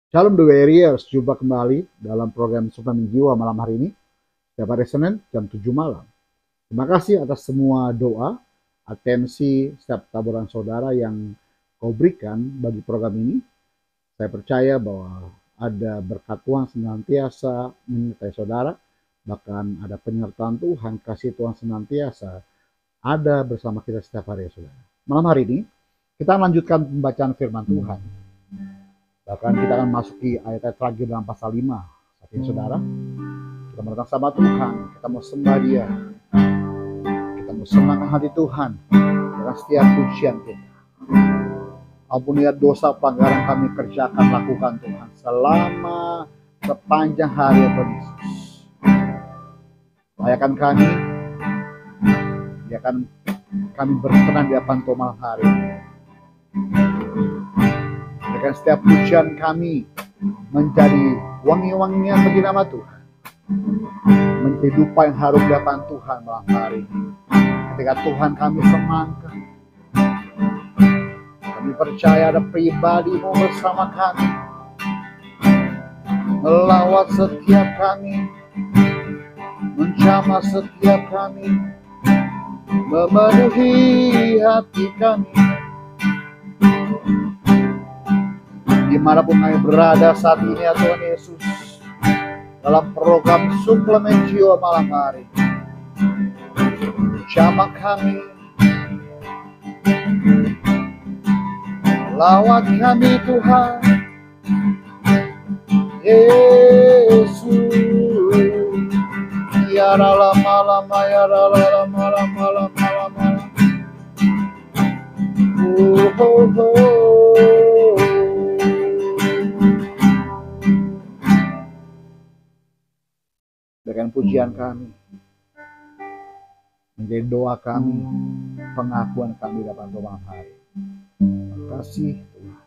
Shalom The Warriors, jumpa kembali dalam program Suplemen Jiwa malam hari ini, setiap hari Senin jam 7 malam. Terima kasih atas semua doa, atensi, setiap taburan saudara yang kau berikan bagi program ini. Saya percaya bahwa ada berkat Tuhan senantiasa menyertai saudara, bahkan ada penyertaan Tuhan, kasih Tuhan senantiasa ada bersama kita setiap hari, saudara. Malam hari ini, kita lanjutkan pembacaan firman Tuhan. Bahkan kita akan masuki ayat-ayat terakhir dalam pasal 5. Saat ini saudara, kita mau datang sama Tuhan, kita mau sembah Dia, kita mau senang hati Tuhan dengan setiap pujian kita. Ampuni dosa pelanggaran kami kerjakan, lakukan Tuhan selama sepanjang hari ya Tuhan Yesus. Layakan kami, biarkan kami berkenan di hadapan Tuhan malam hari. Biarkan setiap pujian kami menjadi wangi-wangian bagi nama Tuhan, menjadi dupa yang harum di hadapan Tuhan malam hari. Ketika Tuhan kami semangka, kami percaya ada pribadi-Mu bersama kami, melawat setiap kami, menjamah setiap kami, memenuhi hati kami. Dimanapun kami berada saat ini ya Tuhan Yesus, dalam program Suplemen Jiwa malam hari, jamah kami, lawat kami Tuhan Yesus. Ya lama-lama, ya lama-lama. Dengan pujian kami menjadi doa kami, pengakuan kami dalam malam hari. Terima kasih Tuhan.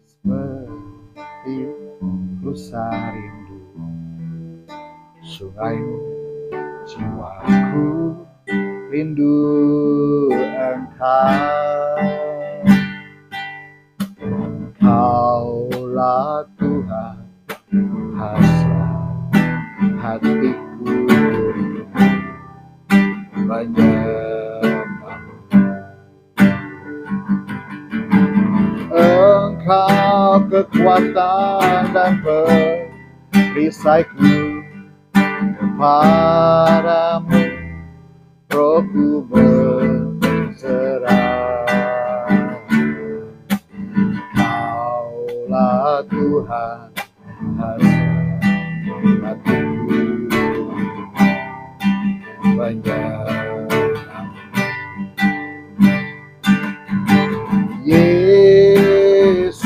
Seperti rusa rindu sungai-Mu, jiwaku rindu Engkau. Kaulah Tuhan, hasrat hatiku menyembah-Mu. Engkau kekuatan dan perisaiku, kepadamu rohku berserah. Kaulah Tuhan, hasrat hatiku menyembah-Mu. Yesus,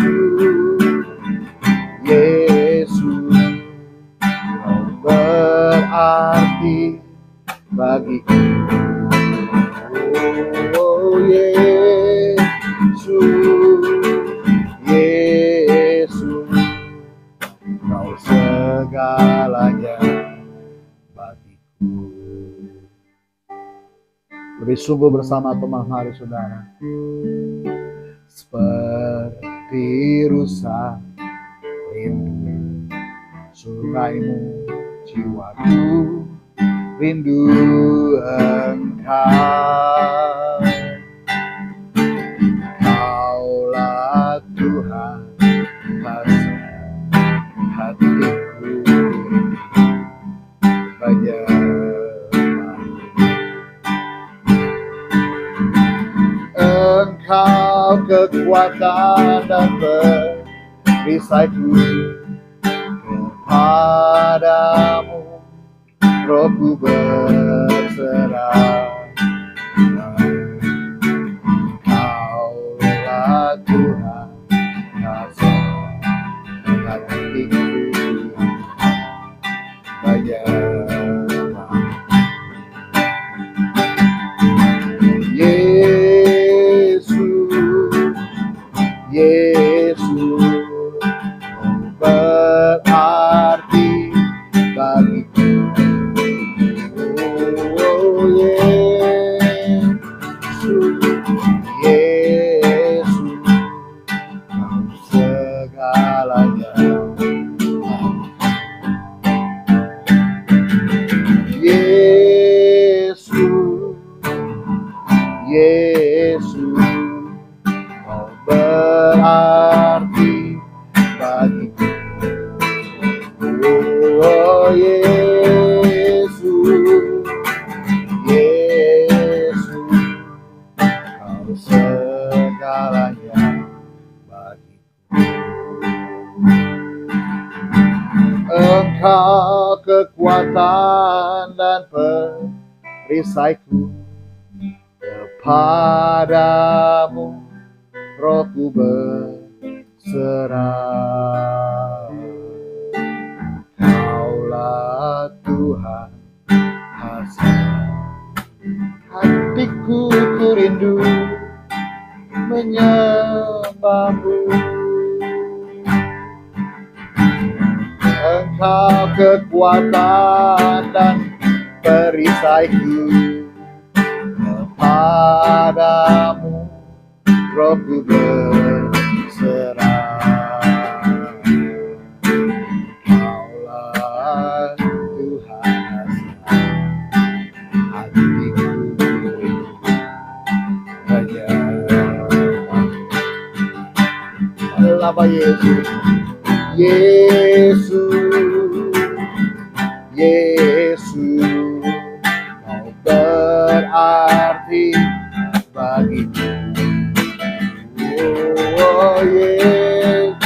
Kau berarti bagiku. Oh Yesus, Kau segalanya bagiku. Lebih sungguh bersama teman hari saudara, seperti rusa rindu sungai-Mu, jiwaku rindu Engkau. Kaulah Tuhan, hasrat hatiku menyembah-Mu. Engkau kekuatan dan perisaiku, kepadamu rohku berserah. Kaulah Tuhan, hasrat hatiku menyembah-Mu. Yesus, berarti bagiku. Oh Yesus, Yesus, Kau berarti bagiku. Oh Yesus, Yesus, Kau segalanya bagiku. Engkau kekuatan dan perisaiku, kepadamu rohku berserah. Kaulah Tuhan, hasrat hatiku, ku rindu menyembahmu. Engkau kekuatan dan perisaiku, kepadamu rohku berserah. Kaulah Tuhan, hatiku menyembah. Yesus, Yesus, Yesus, Kau berarti bagiku. Oh Yesus,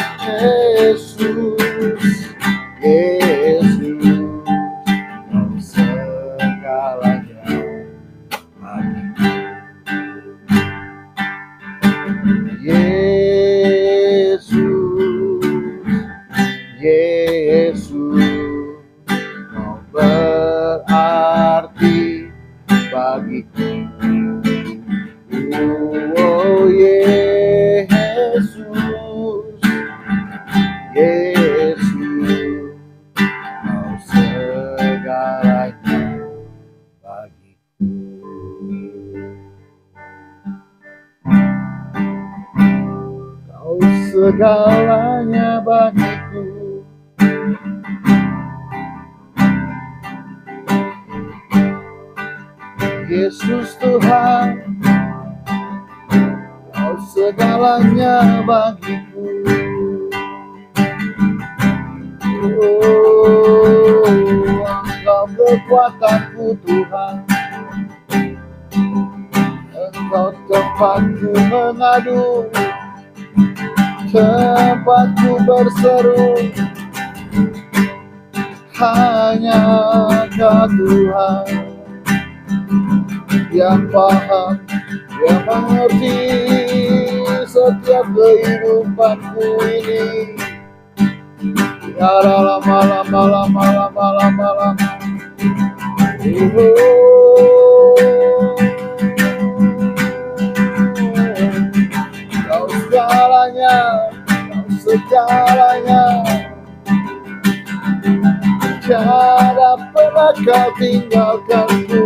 Yesus, Kau segalanya bagiku. Yesus, Kau berarti bagiku. Oh Yesus, Yesus, Kau segalanya bagiku. Kau segalanya bagiku. Yesus Tuhan, Kau segalanya bagiku. Oh, Engkau kekuatanku Tuhan, Engkau tempatku mengadu, tempatku berseru. Hanya Kau Tuhan yang paham, yang mengerti setiap kehidupanku ini. Ya lama. Kau segalanya, Kau segalanya. Tiada pernah Kau tinggalkanku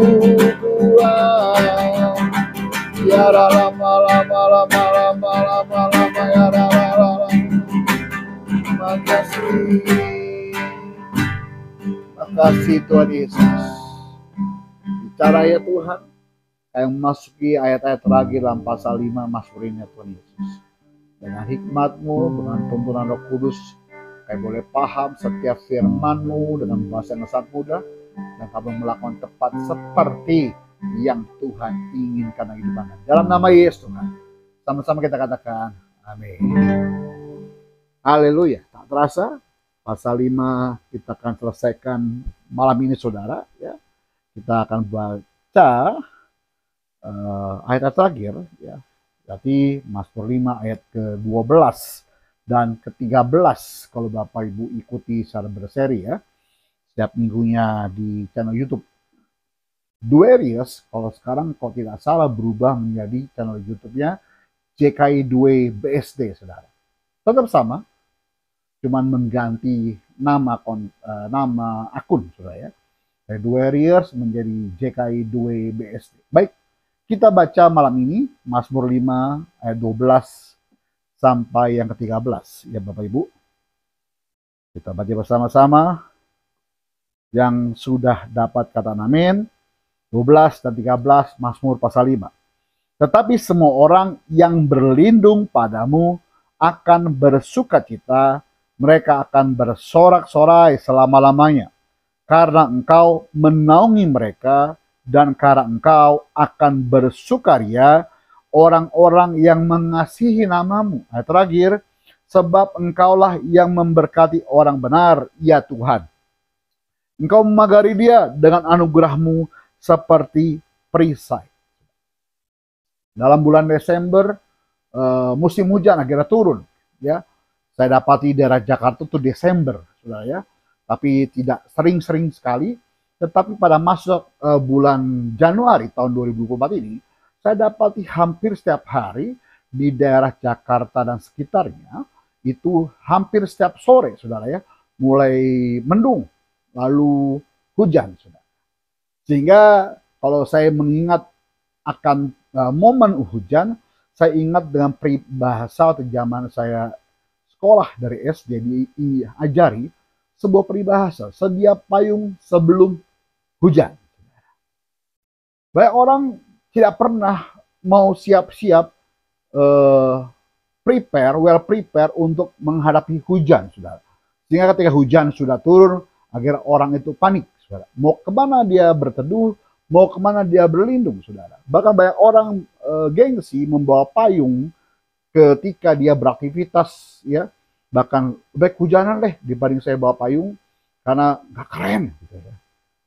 Tuhan. Ya lama, ya lama. Makasih Tuhan Yesus. Bicara ya Tuhan, yang memasuki ayat-ayat terakhir dalam pasal 5 Mazmur ini ya Tuhan Yesus. Dengan hikmat-Mu, dengan tuntunan Roh Kudus, kami boleh paham setiap firman-Mu dengan bahasa yang sangat mudah, dan kami melakukan tepat seperti yang Tuhan inginkan dalam kehidupan kami. Dalam nama Yesus Tuhan, sama-sama kita katakan amin. Haleluya. Tak terasa pasal 5 kita akan selesaikan malam ini saudara ya. Kita akan baca ayat terakhir ya. Berarti Mazmur 5 ayat ke-12 dan ke-13 kalau Bapak Ibu ikuti secara berseri ya. Setiap minggunya di channel YouTube. Duerius kalau sekarang kalau tidak salah berubah menjadi channel YouTube-nya JKI 2 BSD saudara. Tetap sama, cuman mengganti nama akun saudara ya. Dari Duerius menjadi JKI 2 BSD. Baik, kita baca malam ini Mazmur 5 ayat 12 sampai yang ke-13 ya Bapak Ibu. Kita baca bersama-sama. Yang sudah dapat kata amin. 12 dan 13 Mazmur pasal 5. Tetapi semua orang yang berlindung padamu akan bersukacita, mereka akan bersorak-sorai selama-lamanya. Karena engkau menaungi mereka, dan karena engkau akan bersukaria orang-orang yang mengasihi namamu. Ayat terakhir, sebab engkaulah yang memberkati orang benar, ya Tuhan. Engkau memagari dia dengan anugerahmu seperti perisai. Dalam bulan Desember, musim hujan akhirnya turun. Ya, saya dapati daerah Jakarta itu Desember, saudara ya. Tapi tidak sering-sering sekali. Tetapi pada masuk bulan Januari tahun 2024 ini, saya dapati hampir setiap hari di daerah Jakarta dan sekitarnya, itu hampir setiap sore, saudara ya, mulai mendung, lalu hujan, saudara. Sehingga kalau saya mengingat akan momen hujan, saya ingat dengan peribahasa atau zaman saya sekolah dari SD diajari sebuah peribahasa, sedia payung sebelum hujan. Banyak orang tidak pernah mau siap-siap well prepare untuk menghadapi hujan, saudara. Sehingga ketika hujan sudah turun, akhirnya orang itu panik, saudara. Mau kemana dia berteduh, mau kemana dia berlindung, saudara. Bahkan banyak orang gengsi membawa payung ketika dia beraktivitas, ya. Bahkan baik hujanan deh dibanding saya bawa payung, karena gak keren, gitu ya.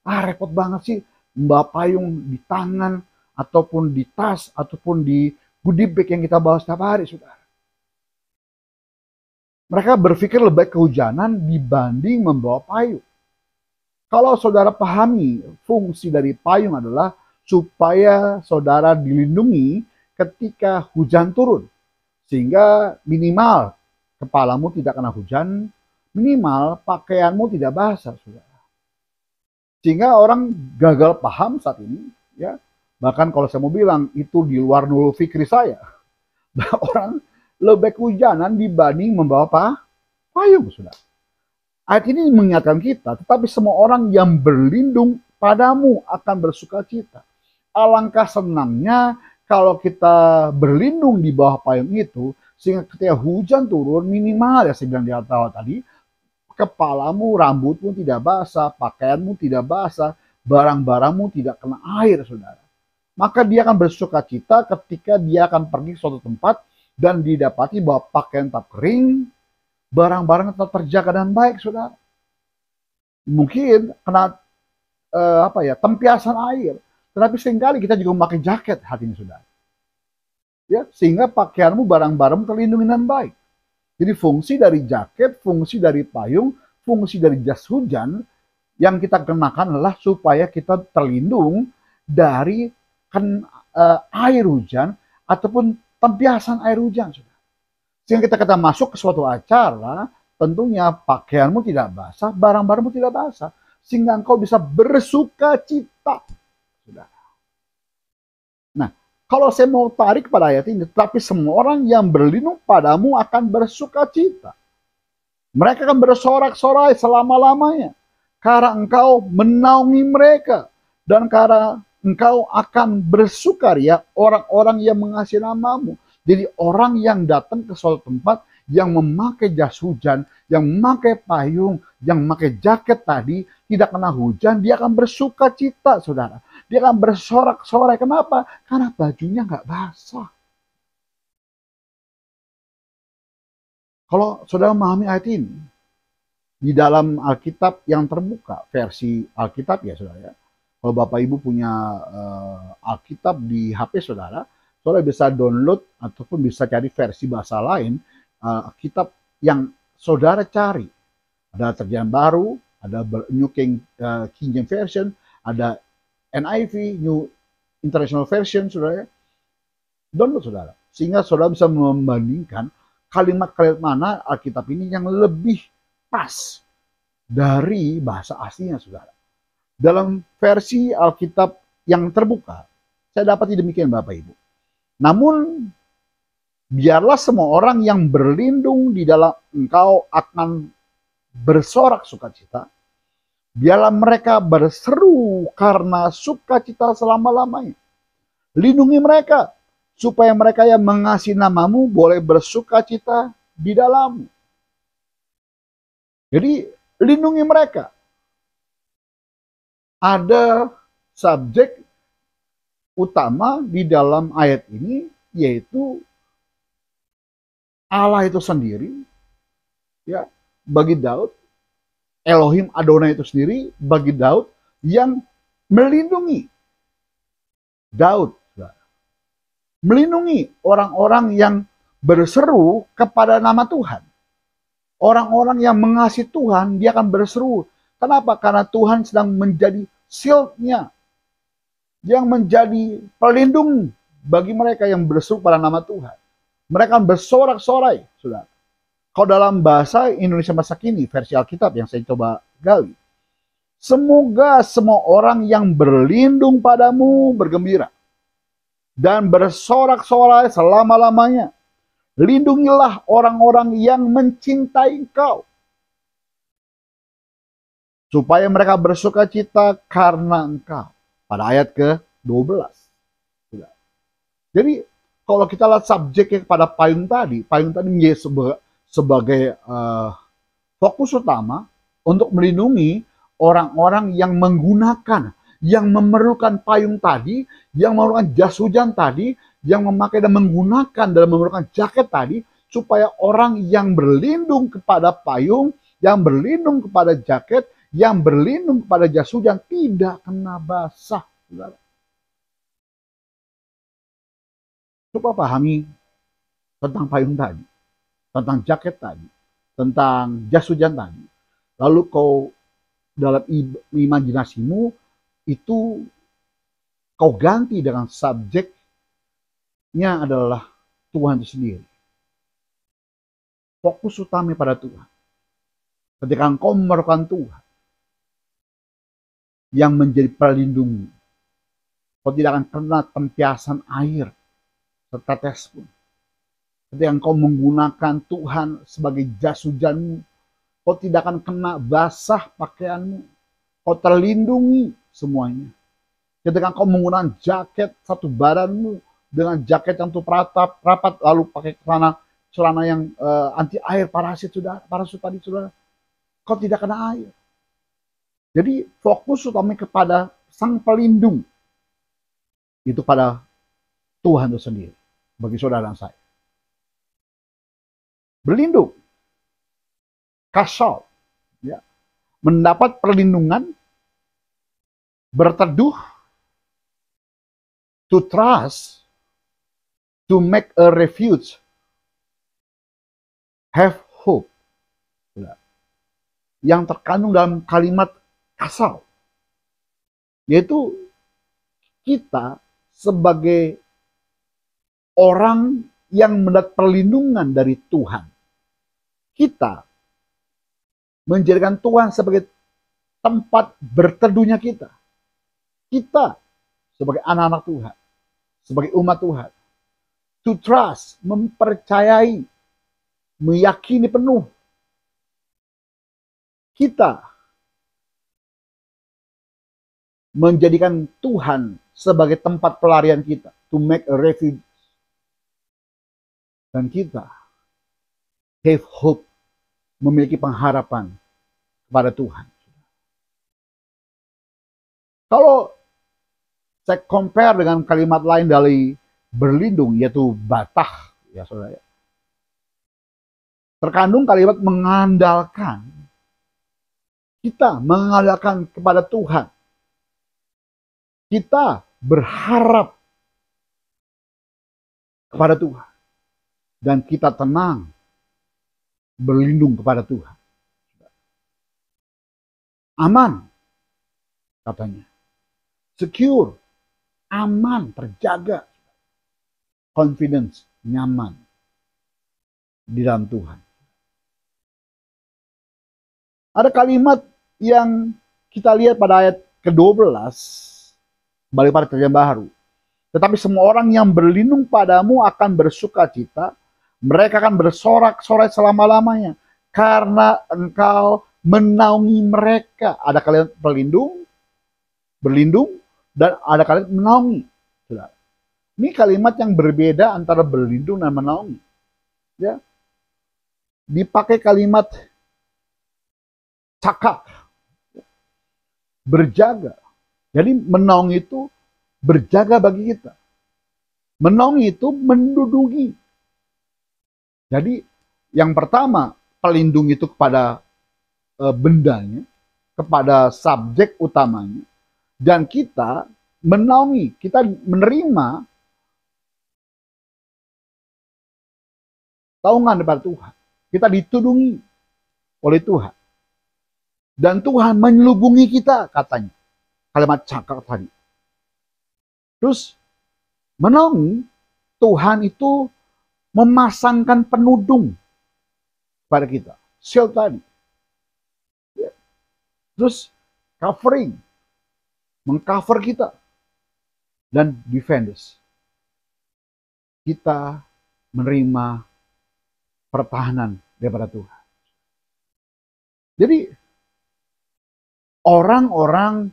Repot banget sih membawa payung di tangan, ataupun di tas, ataupun di goodie bag yang kita bawa setiap hari, saudara. Mereka berpikir lebih baik kehujanan dibanding membawa payung. Kalau saudara pahami, fungsi dari payung adalah supaya saudara dilindungi ketika hujan turun. Sehingga minimal kepalamu tidak kena hujan, minimal pakaianmu tidak basah, saudara. Sehingga orang gagal paham saat ini, ya. Bahkan kalau saya mau bilang, itu di luar nurul fikri saya. Orang lebih kehujanan dibanding membawa payung, saudara. Ayat ini mengingatkan kita, tetapi semua orang yang berlindung padamu akan bersukacita. Alangkah senangnya kalau kita berlindung di bawah payung itu, sehingga ketika hujan turun, minimal ya saya bilang di awal tadi, kepalamu, rambutmu tidak basah, pakaianmu tidak basah, barang-barangmu tidak kena air, saudara. Maka dia akan bersukacita ketika dia akan pergi ke suatu tempat dan didapati bahwa pakaian tetap kering, barang-barang tetap terjaga dan baik, saudara. Mungkin kena tempiasan air, tetapi seringkali kita juga memakai jaket hari ini, saudara. Ya, sehingga pakaianmu, barang-barangmu terlindungi dengan baik. Jadi fungsi dari jaket, fungsi dari payung, fungsi dari jas hujan yang kita kenakan adalah supaya kita terlindung dari air hujan ataupun tempiasan air hujan, saudara. Sehingga kita masuk ke suatu acara, tentunya pakaianmu tidak basah, barang-barangmu tidak basah, sehingga engkau bisa bersukacita, saudara. Nah, kalau saya mau tarik pada ayat ini, tetapi semua orang yang berlindung padamu akan bersukacita. Mereka akan bersorak-sorai selama-lamanya, karena engkau menaungi mereka, dan karena engkau akan bersukaria orang-orang yang mengasihi namamu. Jadi orang yang datang ke suatu tempat, yang memakai jas hujan, yang memakai payung, yang memakai jaket tadi, tidak kena hujan, dia akan bersukacita, saudara. Dia akan bersorak-sorai. Kenapa? Karena bajunya nggak basah. Kalau saudara memahami ayat ini, di dalam Alkitab yang terbuka, versi Alkitab ya saudara ya. Kalau Bapak Ibu punya Alkitab di HP saudara, saudara bisa download ataupun bisa cari versi bahasa lain Alkitab yang saudara cari. Ada terjemahan baru, ada New King James Version, ada NIV, New International Version, saudara. Download saudara, sehingga saudara bisa membandingkan kalimat-kalimat mana Alkitab ini yang lebih pas dari bahasa aslinya, saudara. Dalam versi Alkitab yang terbuka, saya dapat demikian Bapak Ibu. Namun, biarlah semua orang yang berlindung di dalam engkau akan bersorak sukacita. Biarlah mereka berseru karena sukacita selama-lamanya. Lindungi mereka supaya mereka yang mengasihi namamu boleh bersuka cita di dalammu. Jadi lindungi mereka. Ada subjek utama di dalam ayat ini, yaitu Allah itu sendiri, ya, bagi Daud, Elohim Adonai itu sendiri bagi Daud yang melindungi Daud, melindungi orang-orang yang berseru kepada nama Tuhan. Orang-orang yang mengasihi Tuhan, dia akan berseru. Kenapa? Karena Tuhan sedang menjadi shield-nya, yang menjadi pelindung bagi mereka yang berseru pada nama Tuhan. Mereka akan bersorak-sorai, saudara. Kalau dalam bahasa Indonesia masa kini, versi Alkitab yang saya coba gali, semoga semua orang yang berlindung padamu bergembira dan bersorak-sorai selama-lamanya. Lindungilah orang-orang yang mencintai engkau, supaya mereka bersuka cita karena engkau. Pada ayat ke-12. Jadi kalau kita lihat subjeknya pada payung tadi menjadi sebagai fokus utama untuk melindungi orang-orang yang menggunakan, yang memerlukan payung tadi, yang memerlukan jas hujan tadi, yang memakai dan menggunakan dan memerlukan jaket tadi, supaya orang yang berlindung kepada payung, yang berlindung kepada jaket, yang berlindung kepada jas hujan tidak kena basah. Saudara. Coba pahami tentang payung tadi, tentang jaket tadi, tentang jas hujan tadi. Lalu kau dalam imajinasimu itu kau ganti dengan subjeknya adalah Tuhan itu sendiri. Fokus utama pada Tuhan. Ketika engkau memerlukan Tuhan yang menjadi pelindungmu, kau tidak akan kena tempiasan air setetes pun. Ketika engkau menggunakan Tuhan sebagai jas hujanmu, kau tidak akan kena basah pakaianmu. Kau terlindungi semuanya. Ketika engkau menggunakan jaket satu badanmu dengan jaket yang rapat, lalu pakai celana yang anti air, parasut tadi saudara, kau tidak kena air. Jadi fokus utama kepada sang pelindung itu pada Tuhan itu sendiri bagi saudara dan saya. Berlindung, kasal, ya, mendapat perlindungan, berteduh, to trust, to make a refuge, have hope. Ya. Yang terkandung dalam kalimat kasal, yaitu kita sebagai orang yang mendapat perlindungan dari Tuhan. Kita menjadikan Tuhan sebagai tempat berteduhnya kita. Kita sebagai anak-anak Tuhan, sebagai umat Tuhan, to trust, mempercayai, meyakini penuh. Kita menjadikan Tuhan sebagai tempat pelarian kita, to make a refuge. Dan kita have hope, memiliki pengharapan kepada Tuhan. Kalau saya compare dengan kalimat lain dari berlindung, yaitu batah, ya saudara, terkandung kalimat mengandalkan. Kita mengandalkan kepada Tuhan. Kita berharap kepada Tuhan. Dan kita tenang berlindung kepada Tuhan. Aman, katanya. Secure, aman, terjaga. Confidence, nyaman di dalam Tuhan. Ada kalimat yang kita lihat pada ayat ke-12, balik pada terjemahan baru. Tetapi semua orang yang berlindung padamu akan bersuka cita, mereka akan bersorak-sorai selama-lamanya, karena engkau menaungi mereka. Ada kalimat berlindung, dan ada kalimat menaungi. Ini kalimat yang berbeda antara berlindung dan menaungi. Ya. Dipakai kalimat cakap, berjaga. Jadi menaungi itu berjaga bagi kita. Menaungi itu menduduki. Jadi yang pertama, pelindung itu kepada bendanya, kepada subjek utamanya. Dan kita menaungi, kita menerima taungan daripada Tuhan. Kita ditudungi oleh Tuhan. Dan Tuhan menyelubungi kita, katanya. Kalimat cakap tadi. Terus, menaungi, Tuhan itu memasangkan penudung pada kita. Shield tadi. Terus, covering. Mengcover kita. Dan defenders. Kita menerima pertahanan daripada Tuhan. Jadi, orang-orang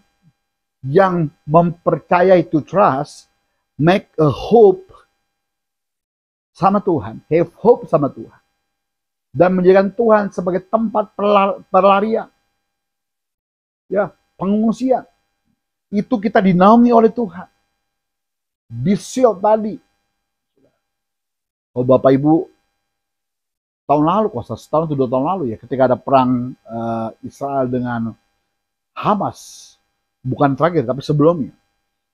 yang mempercayai to trust, make a hope sama Tuhan, have hope sama Tuhan, dan menjadikan Tuhan sebagai tempat pelarian, ya, pengungsian. Itu kita dinaungi oleh Tuhan. Di shield tadi. Oh Bapak Ibu, tahun lalu, setahun atau 2 tahun lalu ya, ketika ada perang Israel dengan Hamas, bukan terakhir tapi sebelumnya,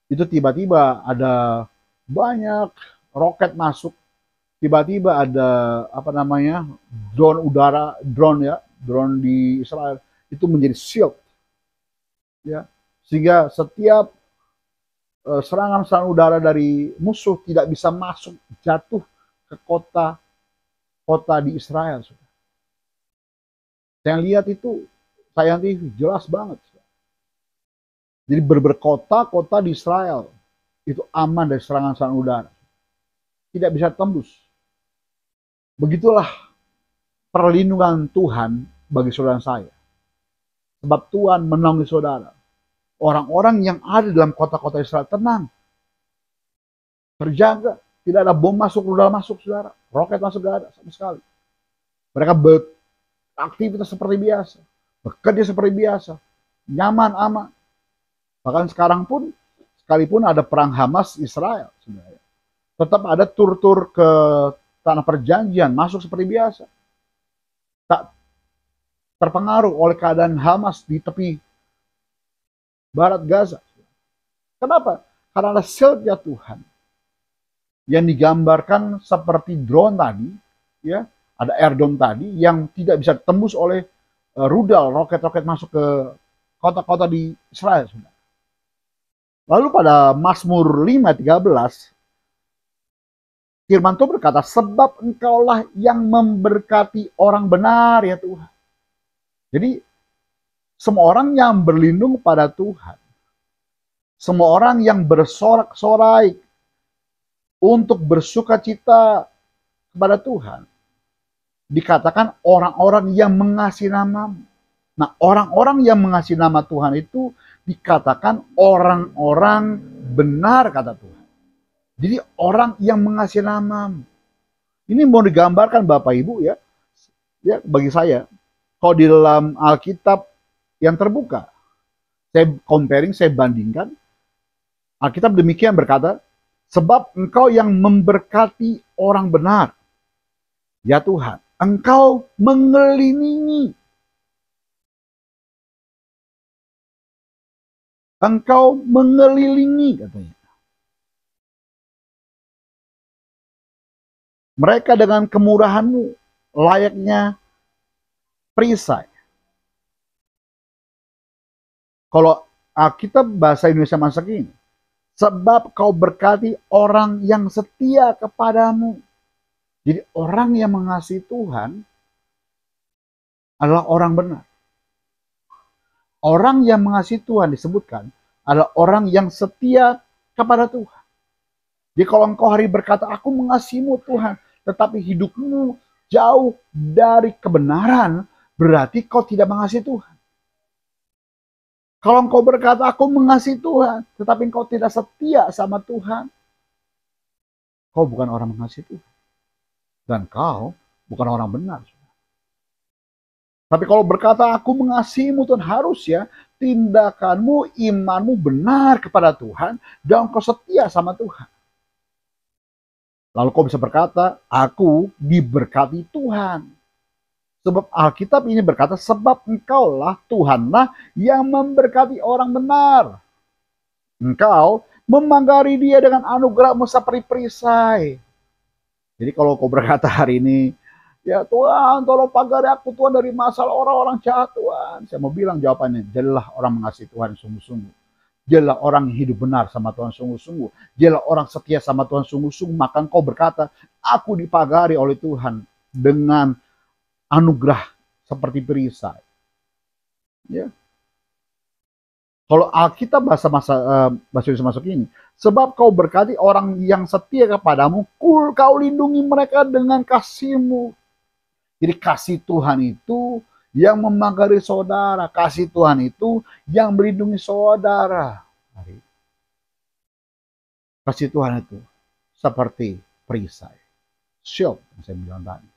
itu tiba-tiba ada banyak roket masuk, tiba-tiba ada drone di Israel itu menjadi shield, ya, sehingga setiap serangan udara dari musuh tidak bisa masuk, jatuh ke kota di Israel. Saya lihat itu tayang TV, jelas banget. Jadi berkota-kota di Israel itu aman dari serangan udara. Tidak bisa tembus. Begitulah perlindungan Tuhan bagi saudara saya. Sebab Tuhan menaungi saudara. Orang-orang yang ada dalam kota-kota Israel tenang. Terjaga. Tidak ada bom masuk, rudal masuk, saudara. Roket masuk, gak ada sama sekali. Mereka beraktivitas seperti biasa. Bekerja seperti biasa. Nyaman, aman. Bahkan sekarang pun, sekalipun ada perang Hamas Israel, sebenarnya, tetap ada tur-tur ke tanah perjanjian, masuk seperti biasa. Tak terpengaruh oleh keadaan Hamas di tepi barat Gaza. Kenapa? Karena ada shield-nya Tuhan. Yang digambarkan seperti drone tadi, ya, ada air dome tadi yang tidak bisa tembus oleh rudal, roket-roket masuk ke kota-kota di Israel. Lalu pada Mazmur 5:13, firman Tuhan berkata, sebab engkaulah yang memberkati orang benar ya Tuhan. Jadi semua orang yang berlindung pada Tuhan, semua orang yang bersorak-sorai untuk bersuka cita kepada Tuhan, dikatakan orang-orang yang mengasihi nama. Nah, orang-orang yang mengasihi nama Tuhan itu dikatakan orang-orang benar, kata Tuhan. Jadi orang yang mengasihi nama. Ini mau digambarkan Bapak Ibu ya, bagi saya. Kalau di dalam Alkitab yang terbuka, saya bandingkan, Alkitab demikian berkata, sebab engkau yang memberkati orang benar, ya Tuhan, engkau mengelilingi. Engkau mengelilingi, katanya. Mereka dengan kemurahanmu layaknya perisai. Kalau Alkitab bahasa Indonesia masa kini, sebab kau berkati orang yang setia kepadamu. Jadi orang yang mengasihi Tuhan adalah orang benar. Orang yang mengasihi Tuhan disebutkan adalah orang yang setia kepada Tuhan. Jadi kalau engkau hari berkata, aku mengasihimu Tuhan, tetapi hidupmu jauh dari kebenaran, berarti kau tidak mengasihi Tuhan. Kalau engkau berkata, aku mengasihi Tuhan, tetapi engkau tidak setia sama Tuhan, kau bukan orang mengasihi Tuhan. Dan kau bukan orang benar. Tapi kalau berkata, aku mengasihimu Tuhan, harus ya tindakanmu, imanmu benar kepada Tuhan, dan kau setia sama Tuhan. Lalu kau bisa berkata, aku diberkati Tuhan. Sebab Alkitab ini berkata, sebab engkaulah Tuhanlah yang memberkati orang benar. Engkau memanggari dia dengan anugerahmu seperti perisai. Jadi kalau kau berkata hari ini, ya Tuhan tolong pagari aku Tuhan dari masalah orang-orang jahat Tuhan. Saya mau bilang jawabannya, jadilah orang mengasihi Tuhan sungguh-sungguh. Jadilah orang yang hidup benar sama Tuhan sungguh-sungguh. Jadilah orang setia sama Tuhan sungguh-sungguh. Maka engkau berkata, aku dipagari oleh Tuhan dengan anugerah seperti perisai. Ya. Kalau Alkitab bahasa Indonesia masuk ini, sebab kau berkati orang yang setia kepadamu, kau lindungi mereka dengan kasih-Mu. Jadi kasih Tuhan itu yang memagari saudara, kasih Tuhan itu yang melindungi saudara. Kasih Tuhan itu seperti perisai, shield yang saya bilang tadi.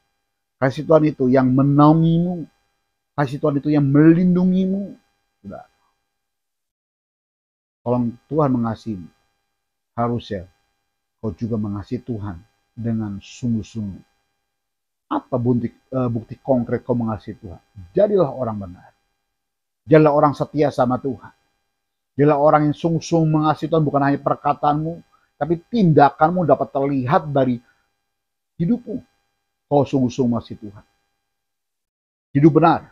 Kasih Tuhan itu yang menaungimu, kasih Tuhan itu yang melindungimu. Sudah. Kalau Tuhan mengasihimu, harusnya kau juga mengasihi Tuhan dengan sungguh-sungguh. Apa bukti konkret kau mengasihi Tuhan? Jadilah orang benar. Jadilah orang setia sama Tuhan. Jadilah orang yang sungguh-sungguh mengasihi Tuhan, bukan hanya perkataanmu, tapi tindakanmu dapat terlihat dari hidupmu. Kau sungguh-sungguh mengasihi Tuhan. Hidup benar.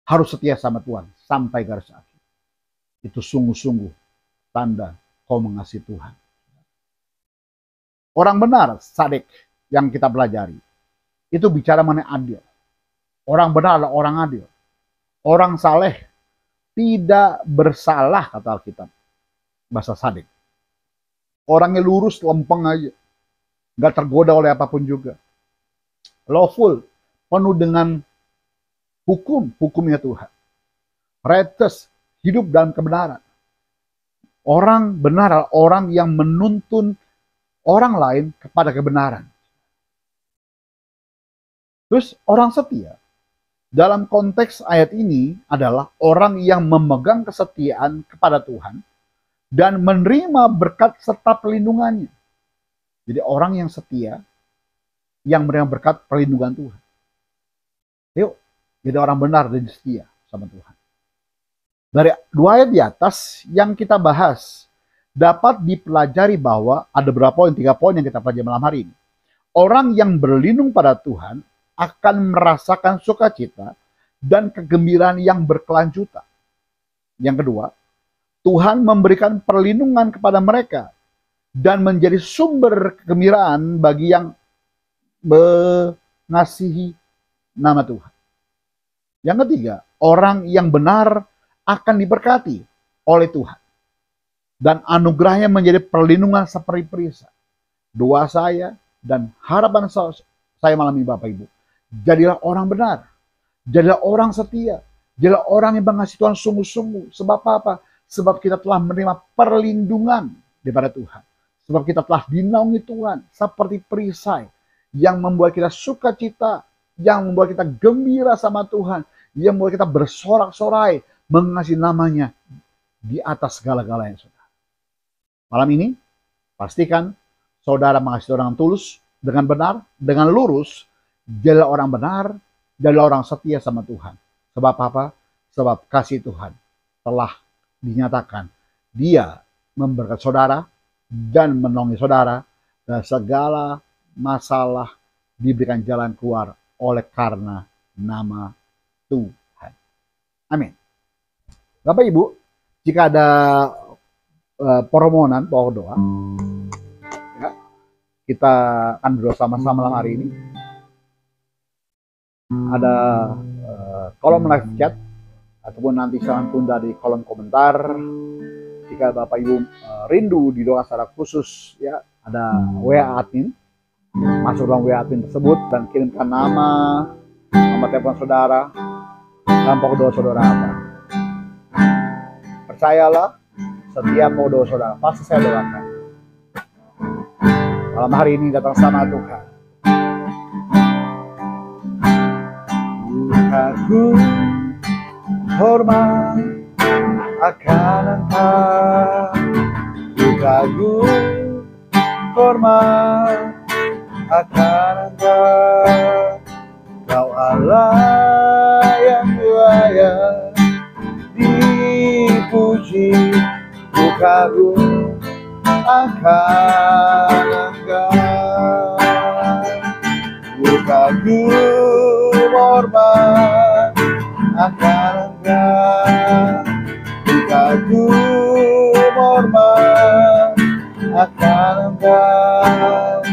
Harus setia sama Tuhan sampai garis akhir. Itu sungguh-sungguh tanda kau mengasihi Tuhan. Orang benar, sadik, yang kita pelajari, itu bicara mengenai adil. Orang benar adalah orang adil. Orang saleh tidak bersalah, kata Alkitab. Bahasa sadik. Orangnya lurus, lempeng aja. Gak tergoda oleh apapun juga. Lawful, penuh dengan hukumnya Tuhan. Righteous, hidup dalam kebenaran. Orang benar adalah orang yang menuntun orang lain kepada kebenaran. Terus orang setia dalam konteks ayat ini adalah orang yang memegang kesetiaan kepada Tuhan dan menerima berkat serta perlindungannya. Jadi orang yang setia yang menerima berkat perlindungan Tuhan. Yuk, jadi orang benar dan setia sama Tuhan. Dari dua ayat di atas yang kita bahas, dapat dipelajari bahwa ada berapa poin, 3 poin yang kita pelajari malam hari ini. Orang yang berlindung pada Tuhan akan merasakan sukacita dan kegembiraan yang berkelanjutan. Yang kedua, Tuhan memberikan perlindungan kepada mereka dan menjadi sumber kegembiraan bagi yang mengasihi nama Tuhan. Yang ketiga, orang yang benar akan diberkati oleh Tuhan. Dan anugerahnya menjadi perlindungan seperti perisai. Doa saya dan harapan saya malam ini Bapak Ibu. Jadilah orang benar. Jadilah orang setia. Jadilah orang yang mengasihi Tuhan sungguh-sungguh. Sebab apa? Sebab kita telah menerima perlindungan daripada Tuhan. Sebab kita telah dinaungi Tuhan seperti perisai yang membuat kita sukacita, yang membuat kita gembira sama Tuhan, yang membuat kita bersorak-sorai mengasihi namanya di atas segala-galanya. Malam ini pastikan saudara mengasihi Tuhan dengan tulus, dengan benar, dengan lurus. Jadilah orang benar, jadilah orang setia sama Tuhan. Sebab apa? Sebab kasih Tuhan telah dinyatakan. Dia memberkati saudara dan menolongi saudara dan segala masalah diberikan jalan keluar oleh karena nama Tuhan. Amin. Bapak Ibu, jika ada permohonan pokok doa, ya, kita akan berdoa sama-sama malam hari ini. Ada kolom live chat ataupun nanti silakan tunda di kolom komentar. Jika Bapak Ibu rindu didoa secara khusus, ya ada WA admin, masuk dalam WA admin tersebut dan kirimkan nama telepon saudara dan pokok doa saudara apa. Percayalah, setiap pokok doa saudara pasti saya doakan. malam hari ini datang sama Tuhan. Aku hormat akan Engkau, aku hormat akan Engkau, Kau Allah yang layak dipuji. Ku kagum akan Engkau, ku kagum hormat akan Engkau, ku kagum hormat akan Engkau,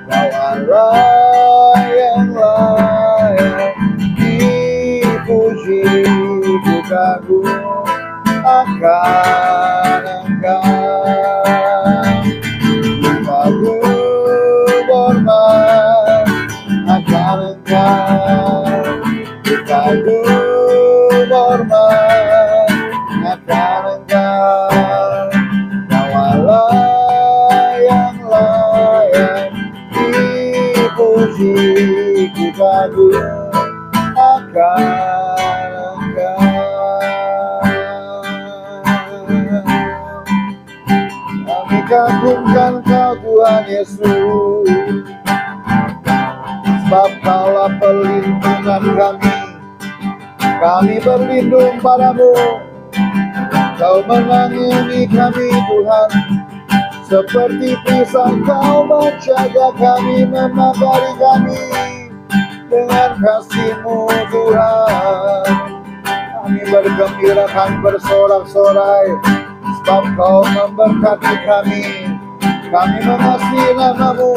Kau Allah yang layak dipuji. Ku kagum akan Engkau, ku kagum hormat akan Engkau, ku kagum hormat akan Engkau, Kau Allah yang layak dipuji. Ku kagum akan Engkau. Kami kagumkan Kau Tuhan Yesus, sebab Kaulah perlindungan kami. Kami berlindung padamu, Kau menangani kami Tuhan. Seperti perisai Kau menjaga kami, memagari kami dengan kasih-Mu Tuhan. Kami bergembira, kami bersorak-sorai, sebab Kau memberkati kami. Kami mengasihi nama-Mu,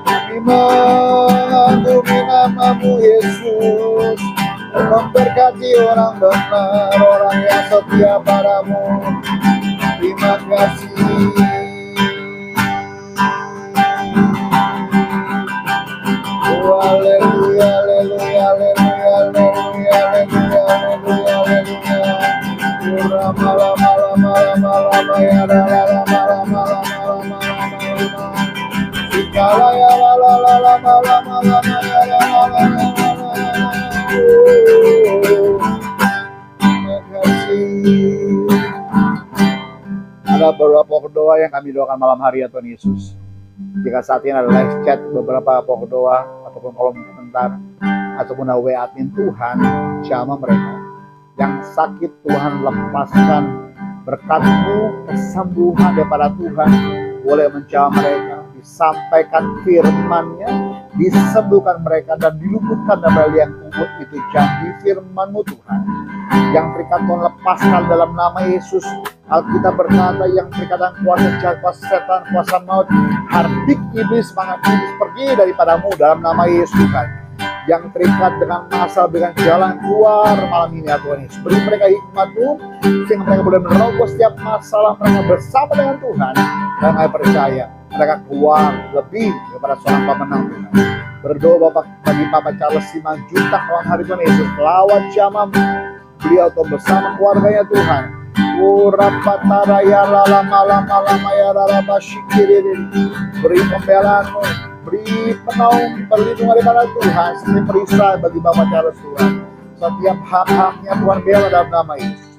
kami mengagumi nama-Mu Yesus. Memberkati orang benar, orang yang setia padamu. Terima kasih. Oh, haleluya, haleluya, haleluya, haleluya, haleluya, haleluya, haleluya. Malam, malam, malam, malam, malam, ya, malam, malam, malam, malam, malam. Sikala ya, malam, malam, malam, malam, ya, malam. Terima kasih. Ada beberapa doa yang kami doakan malam hari ya Tuhan Yesus. Jika saat ini ada live chat beberapa pokok doa ataupun kolom komentar ataupun ada WA admin, Tuhan jamah mereka yang sakit, Tuhan lepaskan berkat-Mu, kesembuhan daripada Tuhan boleh menjamah mereka, disampaikan firman-Nya, disembuhkan mereka dan diluputkan dari yang kubur. Itu janji firman-Mu Tuhan yang terikat Tuhan lepaskan dalam nama Yesus. Alkitab berkata yang terikat kuasa jahat, kuasa setan, kuasa maut, hardik iblis, semangat iblis pergi daripadamu dalam nama Yesus Tuhan. Yang terikat dengan masalah, dengan jalan keluar malam ini ya Tuhan Yesus. Beri mereka hikmat-Mu sehingga mereka boleh menerobos setiap masalah mereka bersama dengan Tuhan. Dan saya percaya mereka keluar lebih daripada seorang pemenang Tuhan. Berdoa Bapak bagi Papa Charles Simanjuntak malam hari Tuhan Yesus, lawan jamam beliau Tuhan bersama keluarganya Tuhan. Urapatara lala malam malam ya lala basyikirin. Beri pembelaan-Mu, beri penaung perlindungan daripada Tuhan, seperti perisai bagi Bapak Charles Tuhan. Setiap hak-haknya Tuhan bela dalam nama Yesus.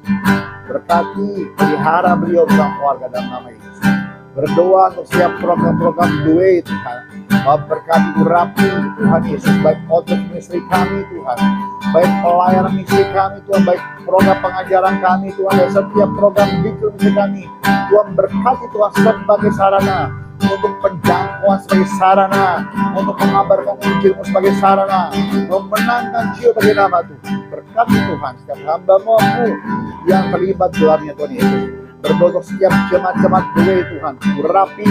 Berkati, pelihara beliau bersama keluarga dalam nama Yesus. Berdoa untuk setiap program-program duit Tuhan. Berkati urapi Tuhan Yesus, baik outreach ministry kami Tuhan, baik pelayanan misi kami Tuhan, baik program pengajaran kami Tuhan, dan setiap program bikin misi kami Tuhan. Berkati Tuhan sebagai sarana untuk penjangkauan, sebagai sarana untuk mengabarkan Injil-Mu, sebagai sarana memenangkan jiwa bagi nama Tuhan. Berkati Tuhan setiap hamba-Mu yang terlibat dalamnya Tuhan Yesus. Berdoa untuk setiap jemaat-jemaat doa Tuhan, urapi,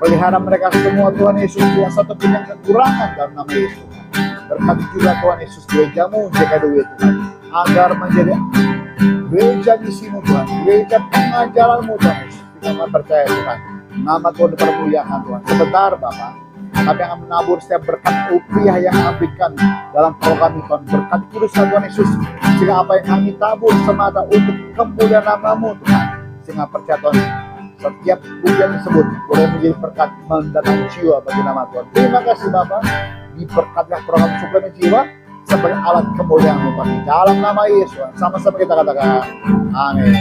pelihara mereka semua Tuhan Yesus, yang satu pun yang kekurangan dalam nama Yesus. Berkati juga Tuhan Yesus gereja-Mu, JKDW Tuhan, agar menjadi gereja misi-Mu Tuhan, gereja pengajaran-Mu Tuhan Yesus. Kita percaya Tuhan, nama Tuhan dipermuliakan Tuhan. Sebentar Bapak, kami akan menabur setiap berkat rupiah yang kami berikan dalam program ini Tuhan. Berkat kudusan Tuhan Yesus, sehingga apa yang kami tabur semata untuk kemuliaan nama-Mu Tuhan. Sehingga percaya Tuhan, setiap pujian tersebut boleh menjadi berkat mendatangkan jiwa bagi nama Tuhan. Terima kasih Bapak, diberkatilah program suplemen jiwa sebagai alat kemuliaan Tuhan. Dalam nama Yesus, sama-sama kita katakan amin.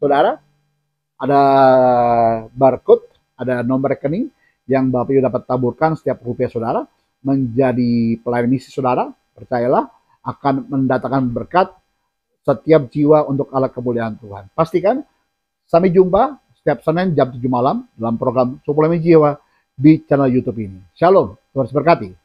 Saudara, ada barcode, ada nomor rekening yang Bapak Ibu dapat taburkan setiap rupiah saudara menjadi pelayan misi saudara. Percayalah akan mendatangkan berkat setiap jiwa untuk alat kemuliaan Tuhan. Pastikan sampai jumpa setiap Senin jam 7 malam dalam program suplemen jiwa di channel YouTube ini. Shalom, Tuhan berkati.